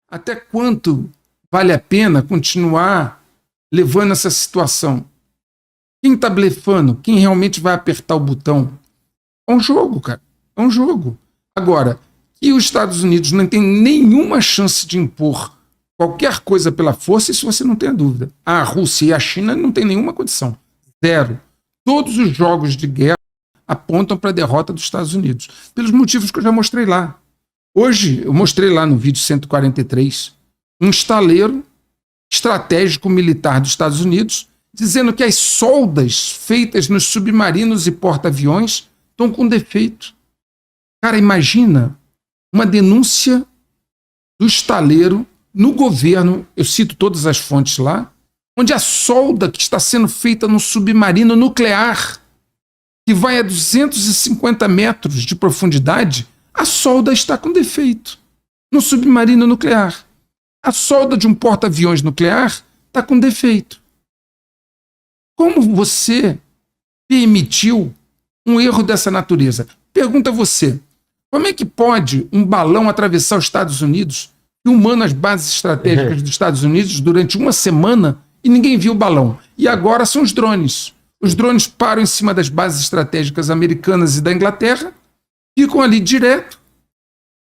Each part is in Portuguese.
Até quanto vale a pena continuar levando essa situação? Quem está blefando? Quem realmente vai apertar o botão? É um jogo, cara. É um jogo. Agora, que os Estados Unidos não tem nenhuma chance de impor qualquer coisa pela força, isso você não tem a dúvida. A Rússia e a China não tem nenhuma condição. Zero. Todos os jogos de guerra apontam para a derrota dos Estados Unidos, pelos motivos que eu já mostrei lá. Hoje, eu mostrei lá no vídeo 143, um estaleiro estratégico militar dos Estados Unidos dizendo que as soldas feitas nos submarinos e porta-aviões estão com defeito. Cara, imagina uma denúncia do estaleiro no governo, eu cito todas as fontes lá, onde a solda que está sendo feita no submarino nuclear, que vai a 250 metros de profundidade, a solda está com defeito no submarino nuclear. A solda de um porta-aviões nuclear está com defeito. Como você permitiu um erro dessa natureza? Pergunta você, como é que pode um balão atravessar os Estados Unidos, filmando as bases estratégicas dos Estados Unidos durante uma semana e ninguém viu o balão? E agora são os drones. Os drones param em cima das bases estratégicas americanas e da Inglaterra, ficam ali direto.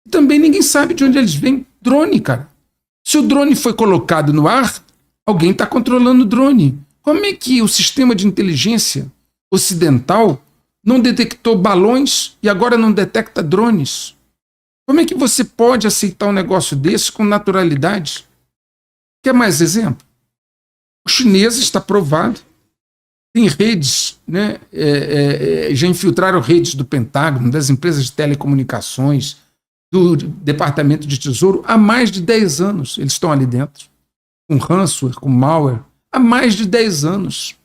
E também ninguém sabe de onde eles vêm. Drone, cara. Se o drone foi colocado no ar, alguém está controlando o drone. Como é que o sistema de inteligência ocidental não detectou balões e agora não detecta drones? Como é que você pode aceitar um negócio desse com naturalidade? Quer mais exemplo? Os chineses, está provado, tem redes, né, já infiltraram redes do Pentágono, das empresas de telecomunicações, do Departamento de Tesouro, há mais de 10 anos eles estão ali dentro, com ransomware, com malware, há mais de 10 anos.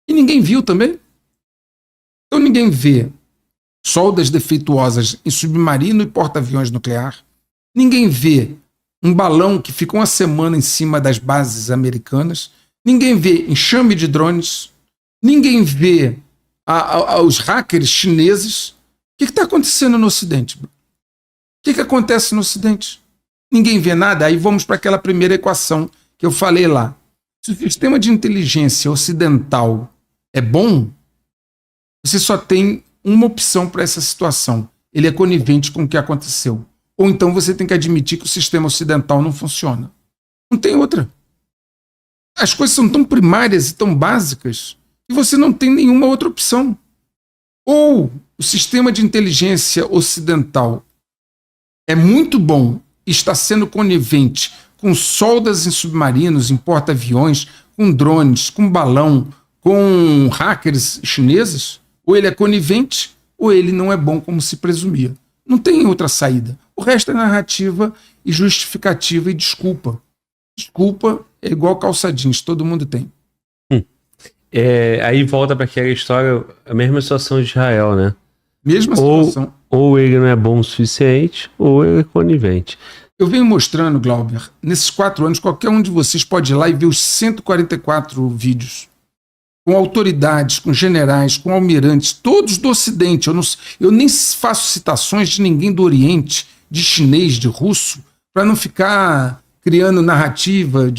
E ninguém viu também. Então ninguém vê soldas defeituosas em submarino e porta-aviões nuclear. Ninguém vê um balão que fica uma semana em cima das bases americanas. Ninguém vê enxame de drones. Ninguém vê os hackers chineses. O que está acontecendo no Ocidente? O que acontece no Ocidente? Ninguém vê nada. Aí vamos para aquela primeira equação que eu falei lá. Se o sistema de inteligência ocidental é bom, você só tem uma opção para essa situação. Ele é conivente com o que aconteceu. Ou então você tem que admitir que o sistema ocidental não funciona. Não tem outra. As coisas são tão primárias e tão básicas que você não tem nenhuma outra opção. Ou o sistema de inteligência ocidental é muito bom e está sendo conivente com soldas em submarinos, em porta-aviões, com drones, com balão, com hackers chineses, ou ele é conivente, ou ele não é bom como se presumia. Não tem outra saída. O resto é narrativa e justificativa e desculpa. Desculpa é igual calça jeans, todo mundo tem. Aí volta para aquela história, a mesma situação de Israel, né? Mesma situação. Ou ele não é bom o suficiente, ou ele é conivente. Eu venho mostrando, Glauber, nesses 4 anos, qualquer um de vocês pode ir lá e ver os 144 vídeos. Com autoridades, com generais, com almirantes, todos do Ocidente. Eu nem faço citações de ninguém do Oriente, de chinês, de russo, para não ficar criando narrativa.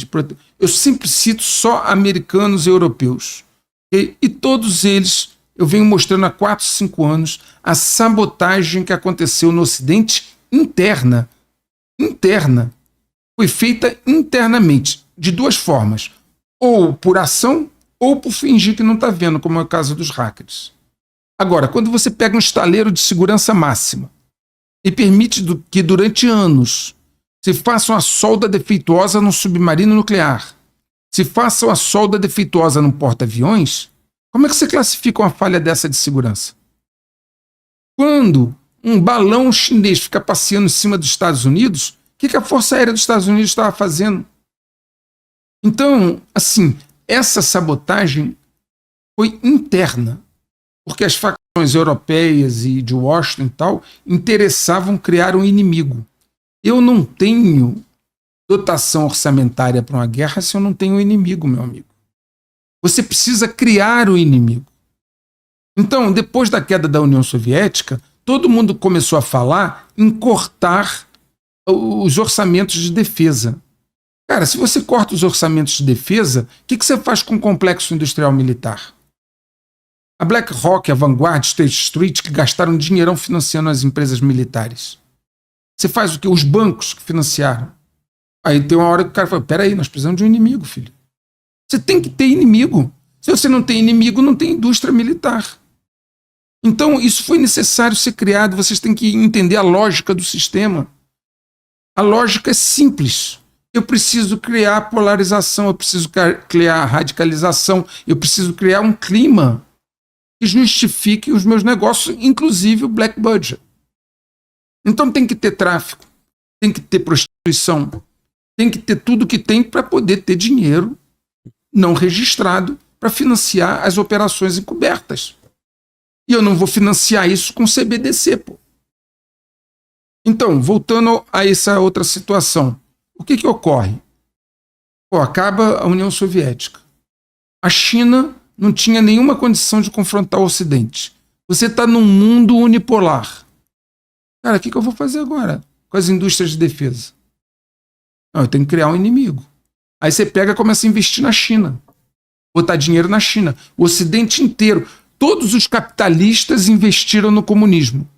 Eu sempre cito só americanos e europeus. E todos eles, eu venho mostrando há 4, 5 anos, a sabotagem que aconteceu no Ocidente interna. Foi feita internamente, de 2 formas. Ou por ação, ou por fingir que não está vendo, como é o caso dos hackers. Agora, quando você pega um estaleiro de segurança máxima e permite que durante anos se faça uma solda defeituosa num submarino nuclear, se faça uma solda defeituosa num porta-aviões, como é que você classifica uma falha dessa de segurança? Quando um balão chinês fica passeando em cima dos Estados Unidos, o que a Força Aérea dos Estados Unidos estava fazendo? Então, assim, essa sabotagem foi interna, porque as facções europeias e de Washington e tal interessavam criar um inimigo. Eu não tenho dotação orçamentária para uma guerra se eu não tenho um inimigo, meu amigo. Você precisa criar o inimigo. Então, depois da queda da União Soviética, todo mundo começou a falar em cortar os orçamentos de defesa. Cara, se você corta os orçamentos de defesa, o que você faz com o complexo industrial militar? A BlackRock, a Vanguard, State Street, que gastaram dinheirão financiando as empresas militares. Você faz o quê? Os bancos que financiaram. Aí tem uma hora que o cara fala, peraí, nós precisamos de um inimigo, filho. Você tem que ter inimigo. Se você não tem inimigo, não tem indústria militar. Então, isso foi necessário ser criado. Vocês têm que entender a lógica do sistema. A lógica é simples. Eu preciso criar polarização, eu preciso criar radicalização, eu preciso criar um clima que justifique os meus negócios, inclusive o black budget. Então tem que ter tráfico, tem que ter prostituição, tem que ter tudo que tem para poder ter dinheiro não registrado para financiar as operações encobertas. E eu não vou financiar isso com CBDC, pô. Então, voltando a essa outra situação, o que ocorre? Pô, acaba a União Soviética. A China não tinha nenhuma condição de confrontar o Ocidente. Você está num mundo unipolar. Cara, o que eu vou fazer agora com as indústrias de defesa? Não, eu tenho que criar um inimigo. Aí você pega e começa a investir na China. Botar dinheiro na China. O Ocidente inteiro. Todos os capitalistas investiram no comunismo.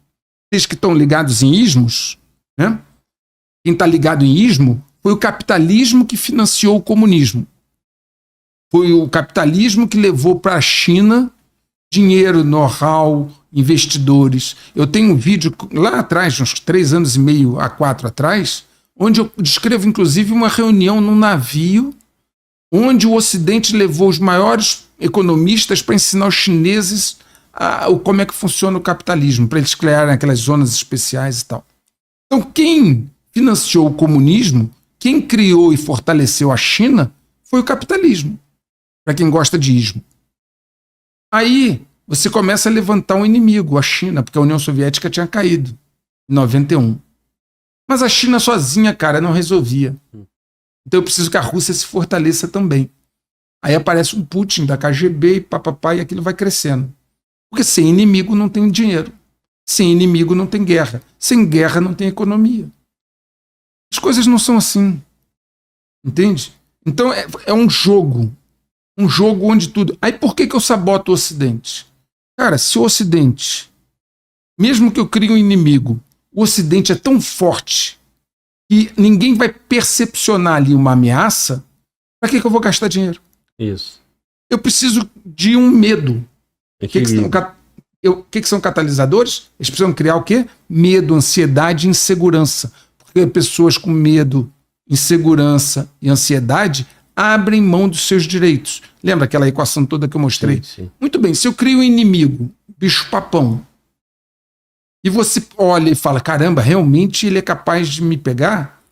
Vocês que estão ligados em ismos, né? Quem está ligado em ismo foi o capitalismo que financiou o comunismo. Foi o capitalismo que levou para a China dinheiro, know-how, investidores. Eu tenho um vídeo lá atrás, uns 3 anos e meio a 4 atrás, onde eu descrevo inclusive uma reunião num navio onde o Ocidente levou os maiores economistas para ensinar os chineses como é que funciona o capitalismo, para eles criarem aquelas zonas especiais e tal. Então, quem financiou o comunismo, quem criou e fortaleceu a China, foi o capitalismo, para quem gosta de ismo. Aí você começa a levantar um inimigo, a China, porque a União Soviética tinha caído em 91. Mas a China sozinha, cara, não resolvia. Então eu preciso que a Rússia se fortaleça também. Aí aparece um Putin da KGB e papapá, e aquilo vai crescendo. Porque sem inimigo não tem dinheiro. Sem inimigo não tem guerra. Sem guerra não tem economia. As coisas não são assim. Entende? Então é um jogo. Um jogo onde tudo... Aí por que eu saboto o Ocidente? Cara, se o Ocidente, mesmo que eu crie um inimigo, o Ocidente é tão forte que ninguém vai percepcionar ali uma ameaça, para que eu vou gastar dinheiro? Isso. Eu preciso de um medo. O que são catalisadores? Eles precisam criar o quê? Medo, ansiedade e insegurança. Porque pessoas com medo, insegurança e ansiedade abrem mão dos seus direitos. Lembra aquela equação toda que eu mostrei? Sim, sim. Muito bem, se eu crio um inimigo, bicho-papão, e você olha e fala, caramba, realmente ele é capaz de me pegar?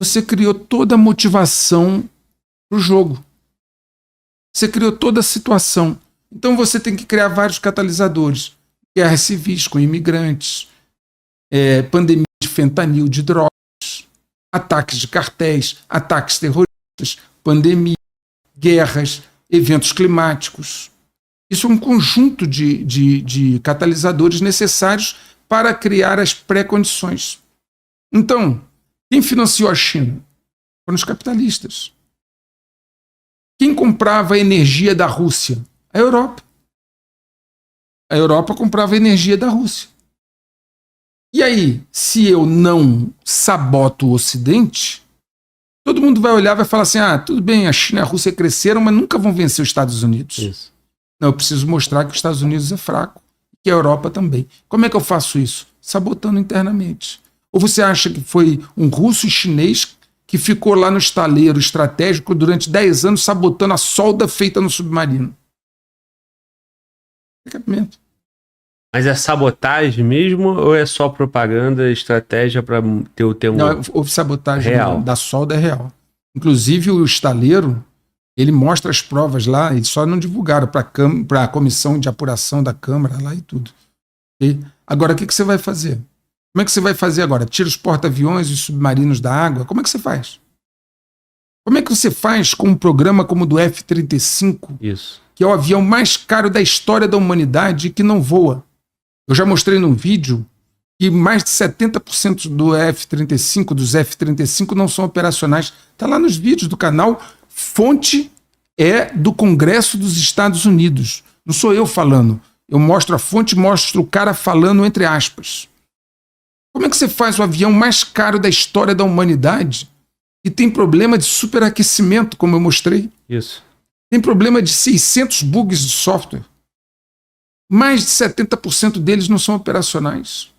Você criou toda a motivação para o jogo. Você criou toda a situação. Então você tem que criar vários catalisadores. Guerras civis com imigrantes, pandemia de fentanil, de drogas, ataques de cartéis, ataques terroristas, pandemia, guerras, eventos climáticos. Isso é um conjunto de catalisadores necessários para criar as pré-condições. Então, quem financiou a China? Foram os capitalistas. Quem comprava a energia da Rússia? A Europa. A Europa comprava a energia da Rússia. E aí, se eu não saboto o Ocidente, todo mundo vai olhar e vai falar assim, tudo bem, a China e a Rússia cresceram, mas nunca vão vencer os Estados Unidos. Isso. Não, eu preciso mostrar que os Estados Unidos é fraco, que a Europa também. Como é que eu faço isso? Sabotando internamente. Ou você acha que foi um russo e chinês que ficou lá no estaleiro estratégico durante 10 anos sabotando a solda feita no submarino? Mas é sabotagem mesmo ou é só propaganda, estratégia para ter um... Não, houve sabotagem real. Da solda, é real. Inclusive o estaleiro, ele mostra as provas lá, eles só não divulgaram para a comissão de apuração da Câmara lá e tudo. Okay? Agora, o que você vai fazer? Como é que você vai fazer agora? Tira os porta-aviões e os submarinos da água? Como é que você faz? Como é que você faz com um programa como o do F-35, Isso. que é o avião mais caro da história da humanidade e que não voa? Eu já mostrei num vídeo E mais de 70% do F-35, dos F-35 não são operacionais. Está lá nos vídeos do canal. Fonte é do Congresso dos Estados Unidos. Não sou eu falando. Eu mostro a fonte, mostro o cara falando entre aspas. Como é que você faz o avião mais caro da história da humanidade e tem problema de superaquecimento, como eu mostrei? Isso. Tem problema de 600 bugs de software. Mais de 70% deles não são operacionais.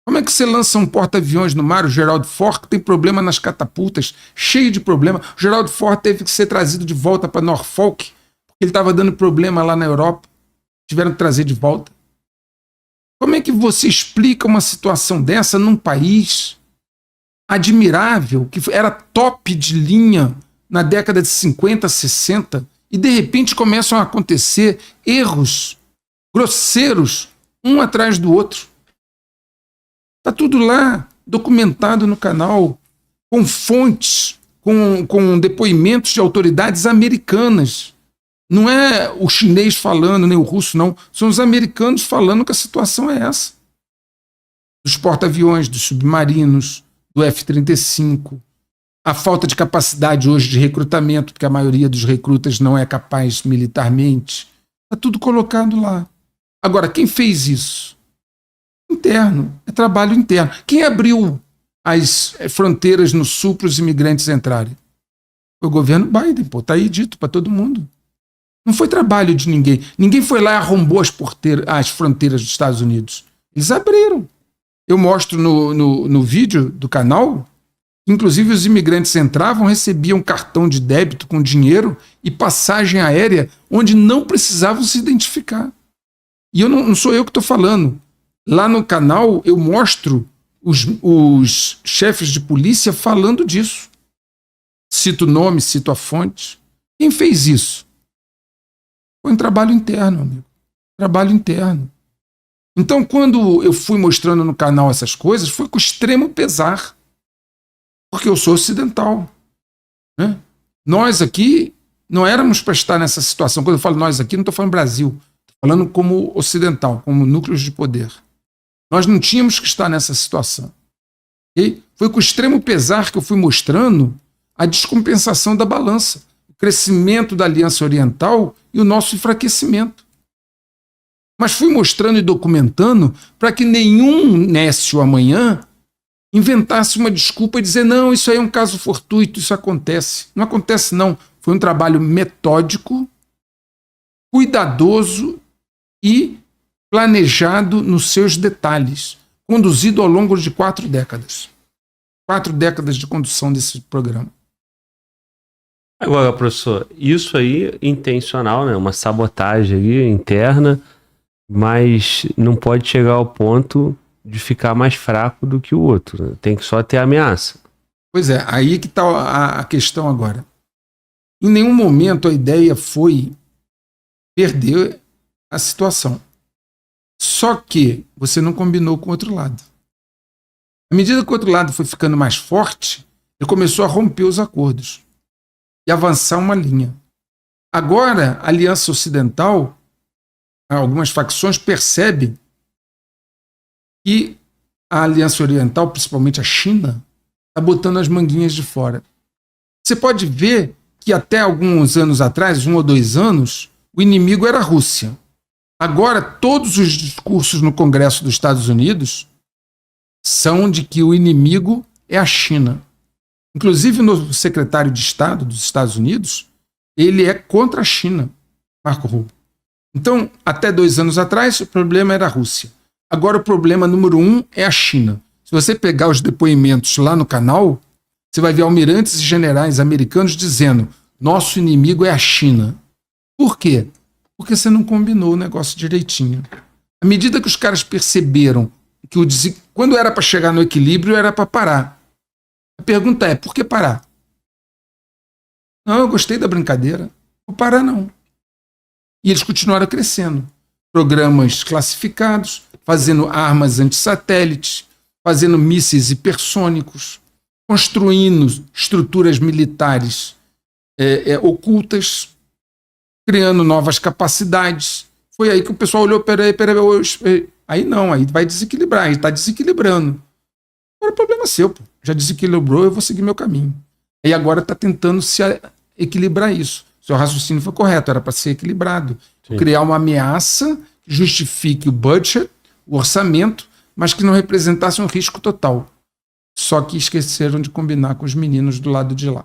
Como é que você lança um porta-aviões no mar, o Gerald Ford, que tem problema nas catapultas, cheio de problema? O Gerald Ford teve que ser trazido de volta para Norfolk, porque ele estava dando problema lá na Europa. Tiveram que trazer de volta. Como é que você explica uma situação dessa num país admirável, que era top de linha na década de 50, 60, e de repente começam a acontecer erros grosseiros, um atrás do outro? Está tudo lá, documentado no canal, com fontes, com depoimentos de autoridades americanas. Não é o chinês falando, nem o russo, não. São os americanos falando que a situação é essa. Dos porta-aviões, dos submarinos, do F-35, a falta de capacidade hoje de recrutamento, porque a maioria dos recrutas não é capaz militarmente. Está tudo colocado lá. Agora, quem fez isso? Interno, é trabalho interno. Quem abriu as fronteiras no sul para os imigrantes entrarem? Foi o governo Biden, pô, tá aí dito para todo mundo. Não foi trabalho de ninguém. Ninguém foi lá e arrombou as fronteiras dos Estados Unidos. Eles abriram. Eu mostro no vídeo do canal, inclusive os imigrantes entravam, recebiam cartão de débito com dinheiro e passagem aérea onde não precisavam se identificar. E não sou eu que estou falando. Lá no canal eu mostro os chefes de polícia falando disso. Cito o nome, cito a fonte. Quem fez isso? Foi um trabalho interno, amigo. Trabalho interno. Então, quando eu fui mostrando no canal essas coisas, foi com extremo pesar. Porque eu sou ocidental. Né? Nós aqui não éramos para estar nessa situação. Quando eu falo nós aqui, não estou falando Brasil. Estou falando como ocidental, como núcleos de poder. Nós não tínhamos que estar nessa situação. Okay? Foi com extremo pesar que eu fui mostrando a descompensação da balança, o crescimento da Aliança Oriental e o nosso enfraquecimento. Mas fui mostrando e documentando para que nenhum nécio amanhã inventasse uma desculpa e dizer não, isso aí é um caso fortuito, isso acontece. Não acontece não. Foi um trabalho metódico, cuidadoso e planejado nos seus detalhes, conduzido ao longo de 4 décadas. 4 décadas de condução desse programa. Agora, professor, isso aí intencional, né? Uma sabotagem aí interna, mas não pode chegar ao ponto de ficar mais fraco do que o outro. Né? Tem que só ter ameaça. Pois é, aí que está a questão agora. Em nenhum momento a ideia foi perder a situação. Só que você não combinou com o outro lado. À medida que o outro lado foi ficando mais forte, ele começou a romper os acordos e avançar uma linha. Agora, a Aliança Ocidental, algumas facções percebem que a Aliança Oriental, principalmente a China, está botando as manguinhas de fora. Você pode ver que até alguns anos atrás, 1 ou 2 anos, o inimigo era a Rússia. Agora, todos os discursos no Congresso dos Estados Unidos são de que o inimigo é a China. Inclusive, o novo secretário de Estado dos Estados Unidos, ele é contra a China, Marco Rubio. Então, até 2 anos atrás, o problema era a Rússia. Agora, o problema número 1 é a China. Se você pegar os depoimentos lá no canal, você vai ver almirantes e generais americanos dizendo: nosso inimigo é a China. Por quê? Porque você não combinou o negócio direitinho. À medida que os caras perceberam que quando era para chegar no equilíbrio, era para parar. A pergunta é, por que parar? Não, eu gostei da brincadeira. Vou parar não. E eles continuaram crescendo. Programas classificados, fazendo armas antissatélites, fazendo mísseis hipersônicos, construindo estruturas militares ocultas, criando novas capacidades. Foi aí que o pessoal olhou, peraí, Aí não, aí vai desequilibrar, aí está desequilibrando. Agora o problema é seu, pô. Já desequilibrou, eu vou seguir meu caminho. E agora está tentando se equilibrar isso. Seu raciocínio foi correto, era para ser equilibrado. Criar uma ameaça que justifique o budget, o orçamento, mas que não representasse um risco total. Só que esqueceram de combinar com os meninos do lado de lá.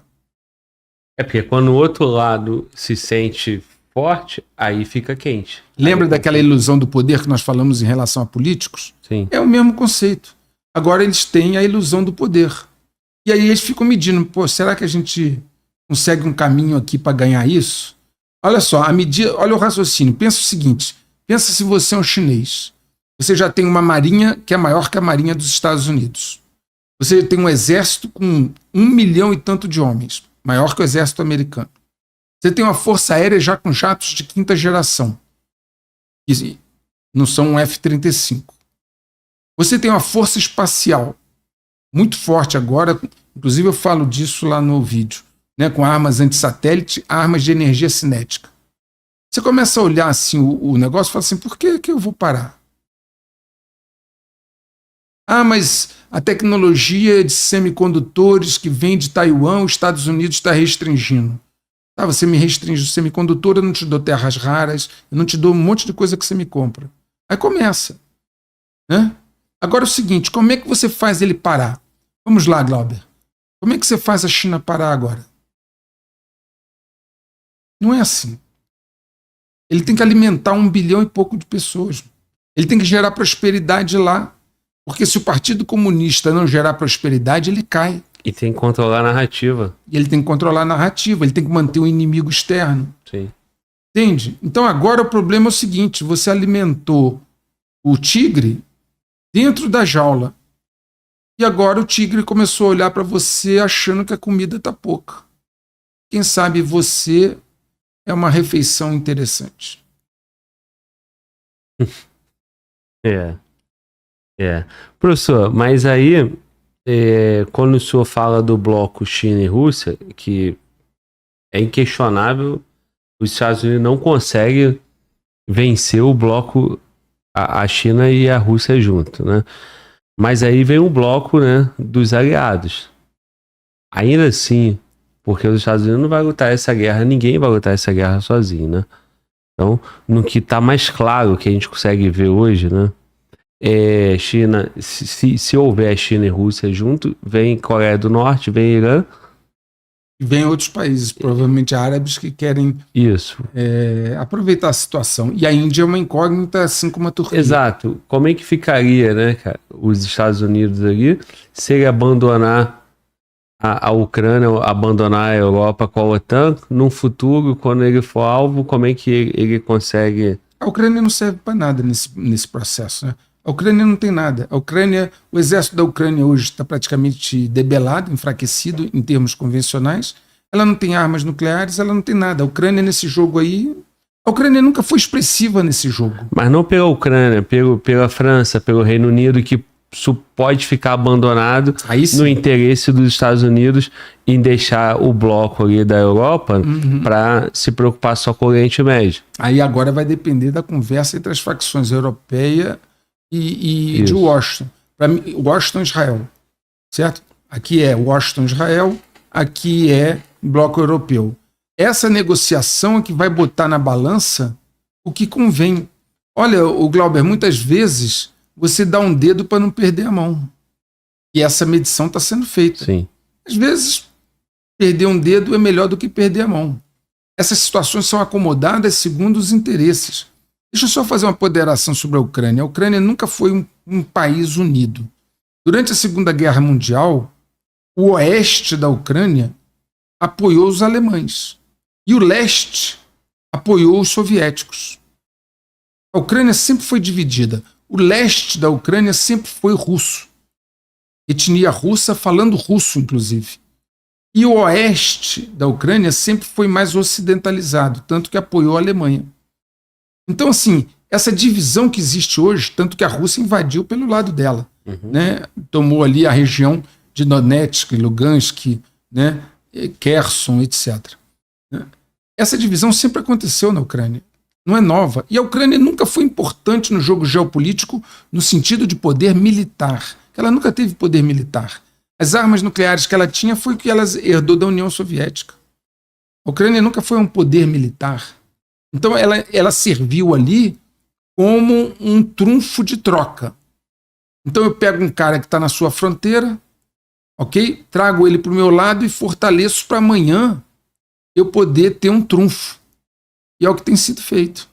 É porque quando o outro lado se sente forte, aí fica quente. Lembra aí daquela ilusão do poder que nós falamos em relação a políticos? Sim. É o mesmo conceito. Agora eles têm a ilusão do poder. E aí eles ficam medindo, pô, será que a gente consegue um caminho aqui para ganhar isso? Olha só, olha o raciocínio. Pensa o seguinte, pensa se você é um chinês. Você já tem uma marinha que é maior que a marinha dos Estados Unidos. Você tem um exército com 1 milhão e tanto de homens, maior que o exército americano. Você tem uma força aérea já com jatos de 5ª geração, que não são um F-35. Você tem uma força espacial muito forte agora, inclusive eu falo disso lá no vídeo, né, com armas antissatélite, armas de energia cinética. Você começa a olhar assim o negócio e fala assim, por que eu vou parar? Ah, mas a tecnologia de semicondutores que vem de Taiwan, os Estados Unidos está restringindo. Ah, você me restringe o semicondutor, eu não te dou terras raras, eu não te dou um monte de coisa que você me compra. Aí começa. Né? Agora é o seguinte, como é que você faz ele parar? Vamos lá, Glauber. Como é que você faz a China parar agora? Não é assim. Ele tem que alimentar 1 bilhão e pouco de pessoas. Ele tem que gerar prosperidade lá. Porque se o Partido Comunista não gerar prosperidade, ele cai. E tem que controlar a narrativa. E ele tem que controlar a narrativa, ele tem que manter um inimigo externo. Sim. Entende? Então agora o problema é o seguinte, você alimentou o tigre dentro da jaula. E agora o tigre começou a olhar para você achando que a comida está pouca. Quem sabe você é uma refeição interessante. Professor, mas aí, quando o senhor fala do bloco China e Rússia, que é inquestionável, os Estados Unidos não conseguem vencer o bloco, a China e a Rússia junto, né? Mas aí vem o bloco, né, dos aliados. Ainda assim, porque os Estados Unidos não vai lutar essa guerra, ninguém vai lutar essa guerra sozinho, né? Então, no que está mais claro que a gente consegue ver hoje, né? China, se houver China e Rússia junto, vem Coreia do Norte, vem Irã. E vem outros países, provavelmente árabes, que querem aproveitar a situação. E a Índia é uma incógnita, assim como a Turquia. Exato. Como é que ficaria, né, cara, os Estados Unidos ali, se ele abandonar a Ucrânia, abandonar a Europa com a OTAN, num futuro, quando ele for alvo, como é que ele consegue... A Ucrânia não serve para nada nesse processo, né? A Ucrânia não tem nada. O exército da Ucrânia hoje está praticamente debelado, enfraquecido em termos convencionais. Ela não tem armas nucleares, ela não tem nada. A Ucrânia nesse jogo aí... A Ucrânia nunca foi expressiva nesse jogo. Mas não pela Ucrânia, pela França, pelo Reino Unido, que pode ficar abandonado no interesse dos Estados Unidos em deixar o bloco ali da Europa para se preocupar só com o Oriente Médio. Aí agora vai depender da conversa entre as facções europeia e de Washington. Para mim, Washington e Israel, certo? Aqui é Washington e Israel, aqui é bloco europeu. Essa negociação é que vai botar na balança o que convém. Olha, o Glauber, muitas vezes você dá um dedo para não perder a mão. E essa medição está sendo feita. Sim. Às vezes, perder um dedo é melhor do que perder a mão. Essas situações são acomodadas segundo os interesses. Deixa eu só fazer uma ponderação sobre a Ucrânia. A Ucrânia nunca foi um país unido. Durante a Segunda Guerra Mundial, o oeste da Ucrânia apoiou os alemães. E o leste apoiou os soviéticos. A Ucrânia sempre foi dividida. O leste da Ucrânia sempre foi russo. Etnia russa, falando russo, inclusive. E o oeste da Ucrânia sempre foi mais ocidentalizado, tanto que apoiou a Alemanha. Então, assim, essa divisão que existe hoje, tanto que a Rússia invadiu pelo lado dela, né? Tomou ali a região de Donetsk, Lugansk, né? Kherson, etc. Essa divisão sempre aconteceu na Ucrânia. não é nova. E a Ucrânia nunca foi importante no jogo geopolítico no sentido de poder militar. Ela nunca teve poder militar. As armas nucleares que ela tinha foi o que ela herdou da União Soviética. A Ucrânia nunca foi um poder militar. Então ela serviu ali como um trunfo de troca. Então eu pego um cara que está na sua fronteira, ok? Trago ele para o meu lado e fortaleço para amanhã eu poder ter um trunfo. E é o que tem sido feito.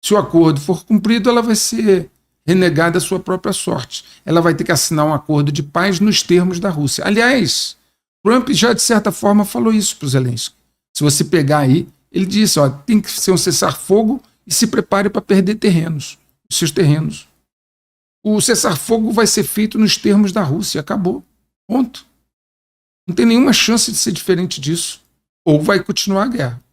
Se o acordo for cumprido, ela vai ser renegada a sua própria sorte. Ela vai ter que assinar um acordo de paz nos termos da Rússia. Aliás, Trump já de certa forma falou isso para o Zelensky. Se você pegar aí, ele disse, ó, tem que ser um cessar-fogo e se prepare para perder terrenos, os seus terrenos. O cessar-fogo vai ser feito nos termos da Rússia. Acabou. Ponto. Não tem nenhuma chance de ser diferente disso. Ou vai continuar a guerra.